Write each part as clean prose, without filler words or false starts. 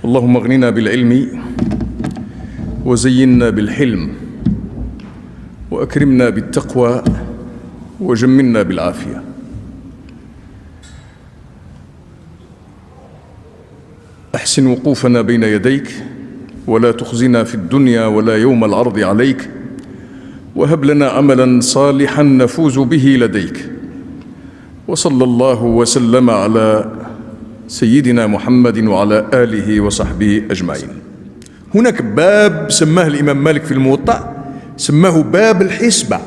اللهم اغننا بالعلم وزينا بالحلم وأكرمنا بالتقوى وجملنا بالعافية. أحسن وقوفنا بين يديك ولا تخزنا في الدنيا ولا يوم العرض عليك، وهب لنا عملا صالحا نفوز به لديك. وصلى الله وسلم على سيدنا محمد وعلى آله وصحبه أجمعين. هناك باب سماه الإمام مالك في الموطأ، سماه باب الحسبة.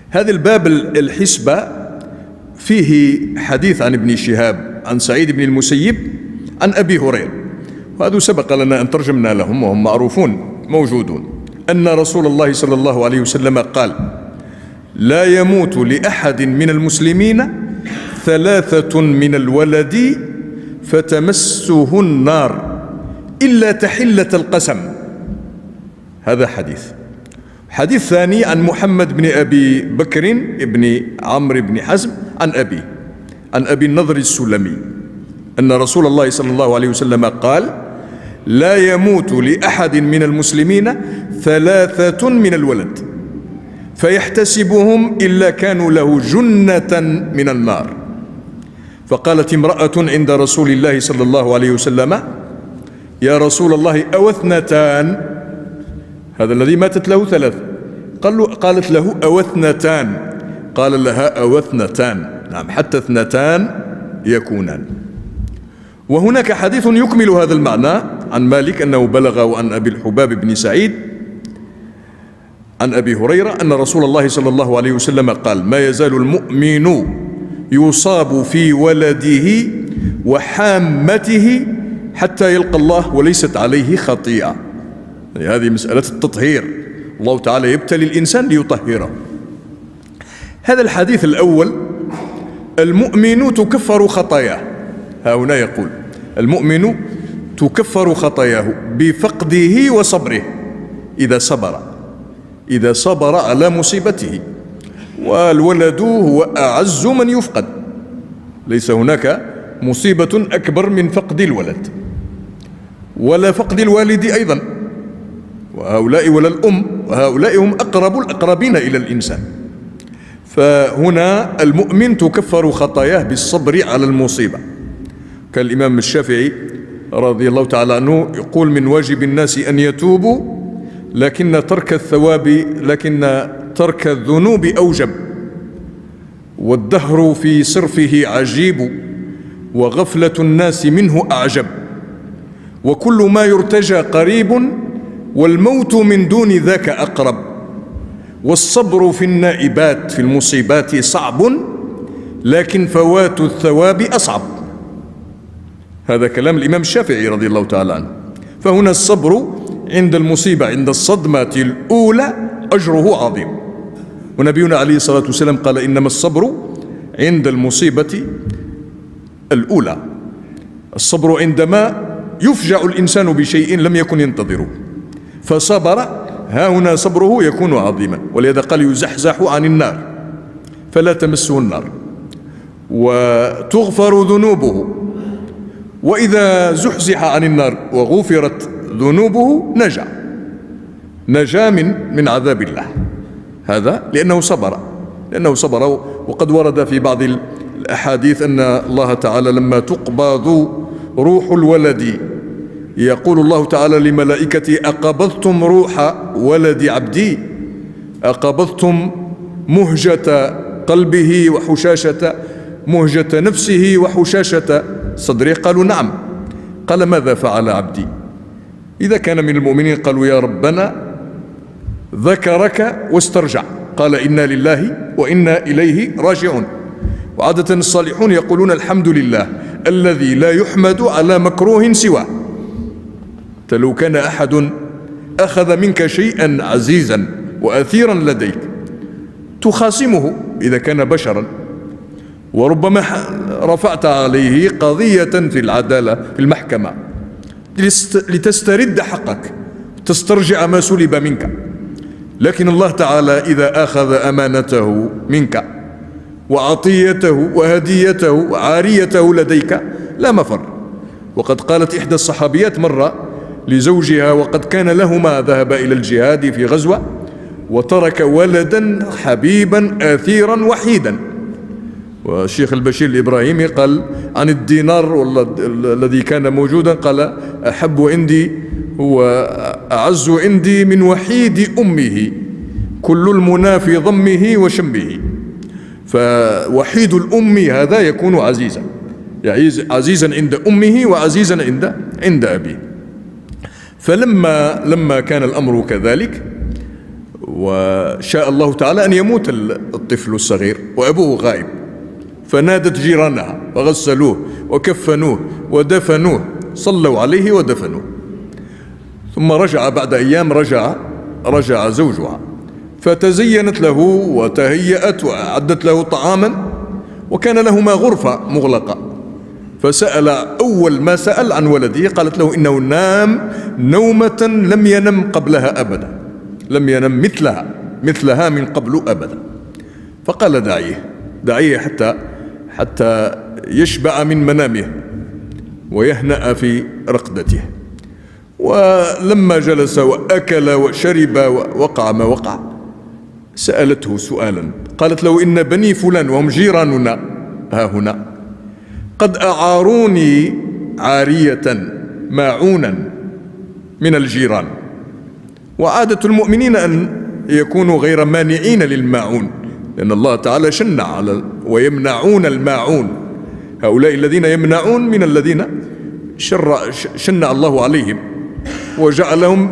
هذا الباب الحسبة فيه حديث عن ابن شهاب عن سعيد بن المسيب عن أبي هريرة، وهذا سبق لنا أن ترجمنا لهم وهم معروفون موجودون، أن رسول الله صلى الله عليه وسلم قال: لا يموت لأحد من المسلمين 3 من الولد فتمسه النار إلا تحلة القسم. هذا حديث ثاني عن محمد بن أبي بكر بن عمرو بن حزم عن أبي النضر السلمي أن رسول الله صلى الله عليه وسلم قال: لا يموت لأحد من المسلمين 3 من الولد فيحتسبهم إلا كانوا له جنة من النار. فقالت امرأة عند رسول الله صلى الله عليه وسلم: يا رسول الله أو 2؟ هذا الذي ماتت له 3. قالت له: أو 2؟ قال لها: أو 2؟ نعم، حتى 2 يكونان. وهناك حديث يكمل هذا المعنى عن مالك أنه بلغه عن أبي الحباب بن سعيد عن أبي هريرة أن رسول الله صلى الله عليه وسلم قال: ما يزال المؤمن يصاب في ولده وحامته حتى يلقى الله وليست عليه خطيئة. هذه مسألة التطهير، الله تعالى يبتلي الإنسان ليطهره. هذا الحديث الأول: المؤمن تكفر خطاياه. ها هنا يقول: المؤمن تكفر خطاياه بفقده وصبره إذا صبر على مصيبته. والولد هو أعز من يفقد، ليس هناك مصيبة أكبر من فقد الولد ولا فقد الوالد أيضا، وهؤلاء ولا الأم، وهؤلاء هم أقرب الأقربين إلى الإنسان. فهنا المؤمن تكفر خطاياه بالصبر على المصيبة. كان الإمام الشافعي رضي الله تعالى عنه يقول: من واجب الناس أن يتوبوا، لكن ترك الذنوب أوجب، والدهر في صرفه عجيب، وغفلة الناس منه أعجب، وكل ما يرتجى قريب، والموت من دون ذاك أقرب، والصبر في النائبات في المصيبات صعب، لكن فوات الثواب أصعب. هذا كلام الإمام الشافعي رضي الله تعالى عنه. فهنا الصبر عند المصيبة، عند الصدمة الأولى، أجره عظيم. ونبينا عليه الصلاة والسلام قال: إنما الصبر عند المصيبة الأولى. الصبر عندما يفجع الإنسان بشيء لم يكن ينتظره فصبر، ها هنا صبره يكون عظيما. ولهذا قال: يزحزح عن النار فلا تمسه النار، وتغفر ذنوبه، وإذا زحزح عن النار وغفرت ذنوبه نجا من عذاب الله. هذا لأنه صبر. وقد ورد في بعض الأحاديث أن الله تعالى لما تقبض روح الولد يقول الله تعالى لملائكته: أقبضتم روح ولد عبدي؟ أقبضتم مهجة قلبه وحشاشة مهجة نفسه وحشاشة صدره؟ قالوا: نعم. قال: ماذا فعل عبدي؟ إذا كان من المؤمنين قالوا: يا ربنا ذكرك واسترجع. قال: إنا لله وإنا إليه راجعون. وعادة الصالحون يقولون: الحمد لله الذي لا يحمد على مكروه سواه. لو كان أحد أخذ منك شيئا عزيزا وأثيرا لديك تخاصمه إذا كان بشرا، وربما رفعت عليه قضية في العدالة في المحكمة لتسترد حقك، تسترجع ما سلب منك. لكن الله تعالى إذا أخذ أمانته منك وعطيته وهديته وعاريته لديك لا مفر، وقد قالت إحدى الصحابيات مرة لزوجها وقد كان لهما ذهب إلى الجهاد في غزوة وترك ولدا حبيبا آثيرا وحيدا. والشيخ البشير الإبراهيمي قال عن الدينار الذي كان موجودا، قال أحب عندي هو أعز عندي من وحيد أمه، كل المنى في ضمه وشمه. فوحيد الأم هذا يكون عزيزا، عزيزا عند أمه وعزيزا عند أبيه. فلما كان الأمر كذلك وشاء الله تعالى أن يموت الطفل الصغير وأبوه غائب، فنادت جيرانها فغسلوه وكفنوه ودفنوه، صلوا عليه ودفنوه. ثم رجع بعد أيام، رجع زوجها فتزينت له وتهيأت وأعدت له طعاما، وكان لهما غرفة مغلقة. فسأل، أول ما سأل عن ولده قالت له إنه نام نومة لم ينم قبلها أبدا، لم ينم مثلها من قبل أبدا. فقال دعيه حتى يشبع من منامه ويهنأ في رقدته. ولما جلس وأكل وشرب ووقع ما وقع، سألته سؤالا، قالت له إن بني فلان وهم جيراننا ها هنا قد أعاروني عارية ماعونا من الجيران، وعادة المؤمنين أن يكونوا غير مانعين للماعون، لأن الله تعالى شنع على ويمنعون الماعون، هؤلاء الذين يمنعون من الذين شنع الله عليهم وجعلهم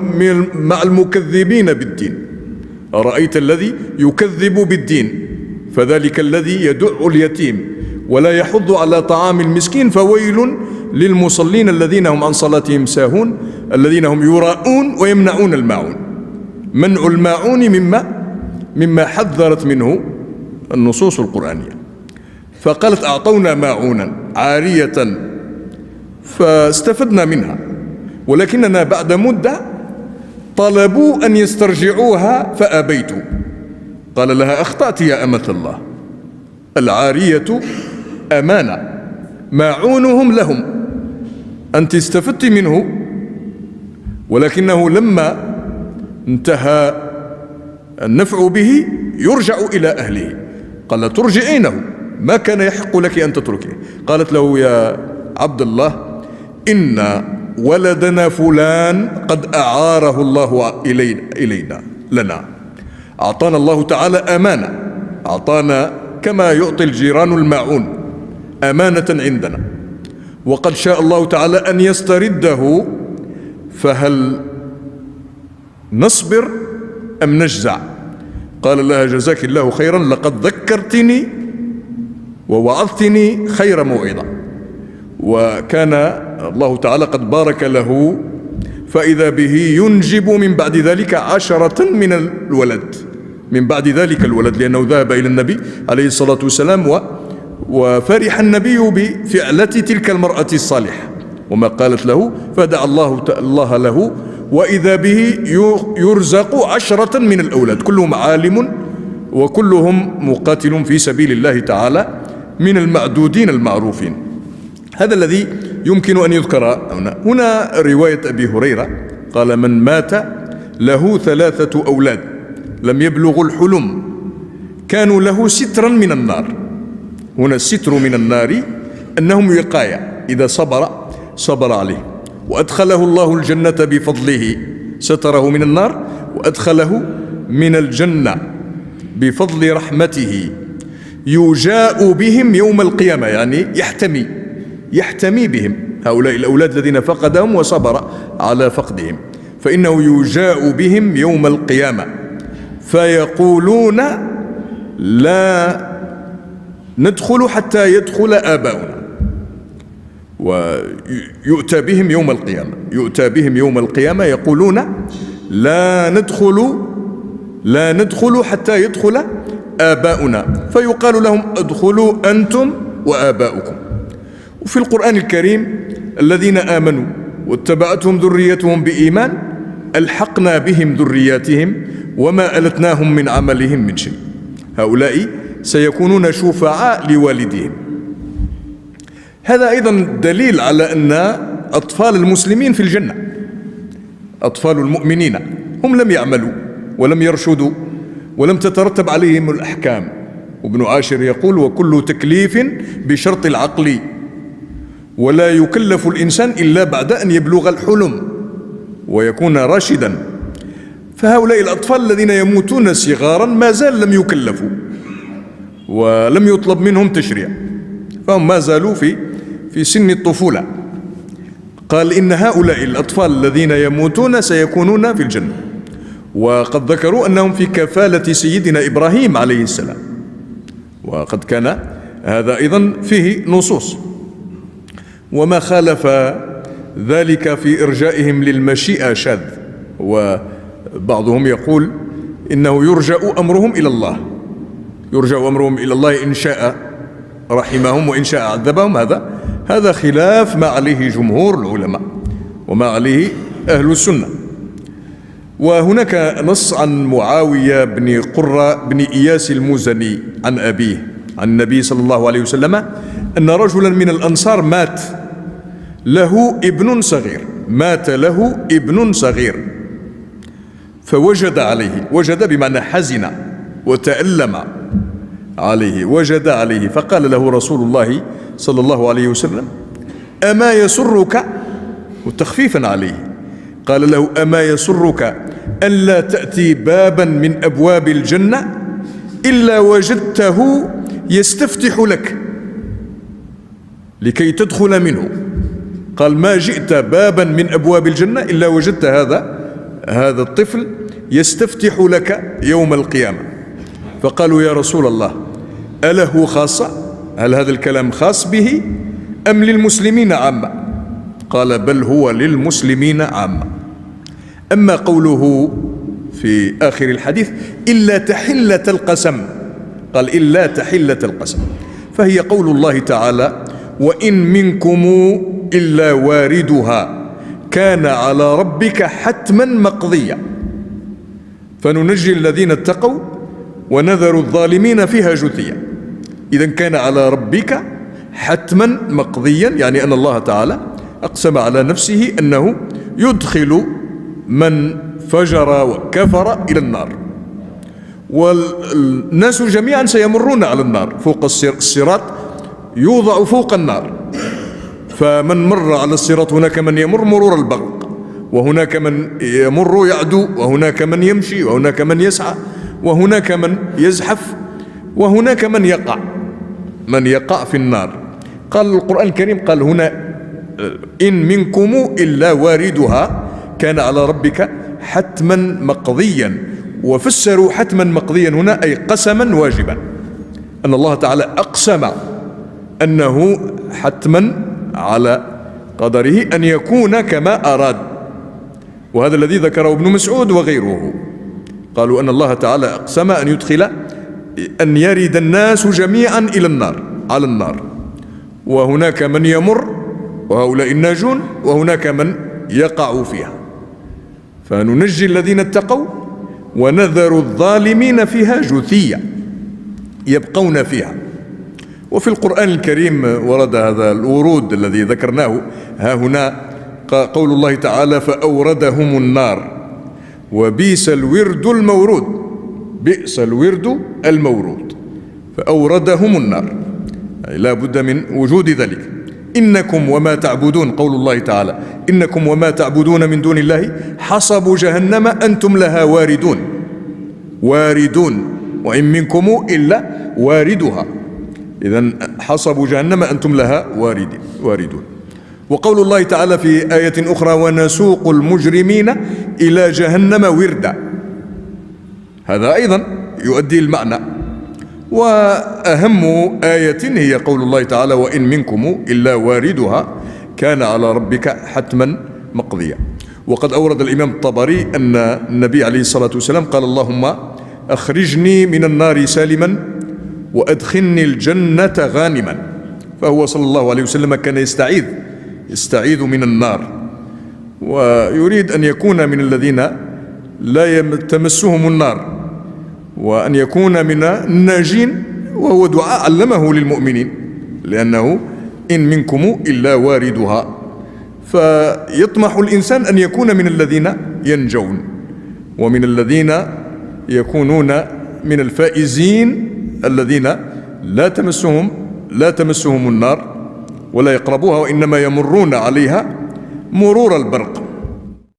مع المكذبين بالدين. أرأيت الذي يكذب بالدين فذلك الذي يدع اليتيم ولا يحض على طعام المسكين، فويل للمصلين الذين هم عن صلاتهم ساهون الذين هم يراءون ويمنعون الماعون. منع الماعون مما حذرت منه النصوص القرآنية. فقالت أعطونا ماعونا عارية فاستفدنا منها، ولكننا بعد مدة طلبوا أن يسترجعوها فأبيت. قال لها أخطأت يا أمة الله، العارية أمانة، ماعونهم لهم، أنت استفدت منه، ولكنه لما انتهى النفع به يرجع إلى أهله. قال ترجعينه، ما كان يحق لك أن تتركه. قالت له يا عبد الله إن ولدنا فلان قد أعاره الله لنا، أعطانا الله تعالى أمانة، أعطانا كما يعطي الجيران الماعون أمانة عندنا، وقد شاء الله تعالى أن يسترده، فهل نصبر أم نجزع؟ قال لها جزاك الله خيرا، لقد ذكرتني ووعظتني خير موعظة. وكان الله تعالى قد بارك له، فإذا به ينجب من بعد ذلك 10 من الولد، من بعد ذلك الولد، لأنه ذهب إلى النبي عليه الصلاة والسلام وفرح النبي بفعلة تلك المرأة الصالحة وما قالت له، فدعا الله له، وإذا به يرزق 10 من الأولاد، كلهم عالم وكلهم مقاتل في سبيل الله تعالى من المعدودين المعروفين. هذا الذي يمكن أن يذكر هنا. رواية أبي هريرة قال من مات له 3 أولاد لم يبلغوا الحلم كانوا له سترا من النار. هنا الستر من النار أنهم وقاية، إذا صبر عليه، وأدخله الله الجنة بفضله، ستره من النار وأدخله من الجنة بفضل رحمته. يجاء بهم يوم القيامة، يعني يحتمي بهم هؤلاء الأولاد الذين فقدهم وصبر على فقدهم، فإنه يجاء بهم يوم القيامة فيقولون لا ندخل حتى يدخل آباؤنا. ويؤتى بهم يوم القيامة يقولون لا ندخل حتى يدخل آباؤنا، فيقال لهم ادخلوا أنتم وآباؤكم. وفي القرآن الكريم الذين آمنوا واتبعتهم ذريتهم بإيمان ألحقنا بهم ذرياتهم وما ألتناهم من عملهم من شيء، هؤلاء سيكونون شفعاء لوالديهم. هذا أيضا دليل على أن أطفال المسلمين في الجنة، أطفال المؤمنين هم لم يعملوا ولم يرشدوا ولم تترتب عليهم الأحكام. وابن عاشر يقول: وكل تكليف بشرط العقل، ولا يكلف الإنسان إلا بعد أن يبلغ الحلم ويكون راشدا. فهؤلاء الأطفال الذين يموتون صغارا ما زال لم يكلفوا ولم يطلب منهم تشريع، فهم ما زالوا في سن الطفولة. قال: إن هؤلاء الأطفال الذين يموتون سيكونون في الجنة. وقد ذكروا أنهم في كفالة سيدنا إبراهيم عليه السلام، وقد كان هذا أيضا فيه نصوص. وما خالف ذلك في إرجائهم للمشيئة شاذ، وبعضهم يقول إنه يرجع أمرهم إلى الله، يرجع أمرهم إلى الله إن شاء رحمهم وإن شاء عذبهم. هذا خلاف ما عليه جمهور العلماء وما عليه أهل السنة. وهناك نص عن معاوية بن قرة بن إياس المزني عن أبيه عن النبي صلى الله عليه وسلم أن رجلا من الأنصار مات له ابن صغير، مات له ابن صغير، فوجد عليه، وجد بمعنى حزن وتألم عليه، وجد عليه، فقال له رسول الله صلى الله عليه وسلم: أما يسرك، وتخفيفا عليه قال له: أما يسرك ألا تأتي بابا من أبواب الجنة إلا وجدته يستفتح لك لكي تدخل منه؟ قال: ما جئت بابا من أبواب الجنة إلا وجدت هذا الطفل يستفتح لك يوم القيامة. فقالوا: يا رسول الله، أله خاصة؟ هل هذا الكلام خاص به أم للمسلمين عامة؟ قال: بل هو للمسلمين عامة. أما قوله في آخر الحديث: إلا تحلة القسم، قال: إلا تحلة القسم، فهي قول الله تعالى: وإن منكم إلا واردها كان على ربك حتما مقضيا فننجي الذين اتقوا ونذر الظالمين فيها جثيا. إذن كان على ربك حتما مقضيا، يعني أن الله تعالى أقسم على نفسه أنه يدخل من فجر وكفر إلى النار، والناس جميعا سيمرون على النار، فوق الصراط يوضع فوق النار، فمن مر على الصراط هناك من يمر مرور البرق، وهناك من يمر يعدو، وهناك من يمشي، وهناك من يسعى، وهناك من يزحف، وهناك من يقع في النار. قال القرآن الكريم، قال هنا: إن منكم إلا واردها كان على ربك حتما مقضيا. وفسروا حتما مقضيا هنا أي قسما واجبا، أن الله تعالى أقسم أنه حتما على قدره أن يكون كما أراد. وهذا الذي ذكره ابن مسعود وغيره، قالوا أن الله تعالى أقسم أن يدخل، أن يرد الناس جميعا إلى النار، على النار، وهناك من يمر وهؤلاء الناجون، وهناك من يقع فيها، فننجي الذين اتقوا ونذر الظالمين فيها جثيا يبقون فيها. وفي القرآن الكريم ورد هذا الورود الذي ذكرناه ها هنا، قول الله تعالى: فأوردهم النار وبئس الورد المورود، بئس الورد المورود، فأوردهم النار، يعني لا بد من وجود ذلك. إنكم وما تعبدون، قول الله تعالى: إنكم وما تعبدون من دون الله حصب جهنم أنتم لها واردون، واردون، وإن منكم إلا واردها. إذن حصب جهنم أنتم لها واردون. وقول الله تعالى في آية أخرى: ونسوق المجرمين إلى جهنم وردا، هذا أيضا يؤدي المعنى. وأهم آية هي قول الله تعالى: وإن منكم إلا واردها كان على ربك حتما مقضيا. وقد أورد الإمام الطبري أن النبي عليه الصلاة والسلام قال: اللهم أخرجني من النار سالما وأدخلني الجنة غانما. فهو صلى الله عليه وسلم كان يستعيذ من النار، ويريد أن يكون من الذين لا تمسهم النار، وأن يكون من الناجين، وهو دعاء علمه للمؤمنين، لأنه إن منكم إلا واردها. فيطمح الإنسان أن يكون من الذين ينجون ومن الذين يكونون من الفائزين الذين لا تمسهم النار ولا يقربوها، وإنما يمرون عليها مرور البرق.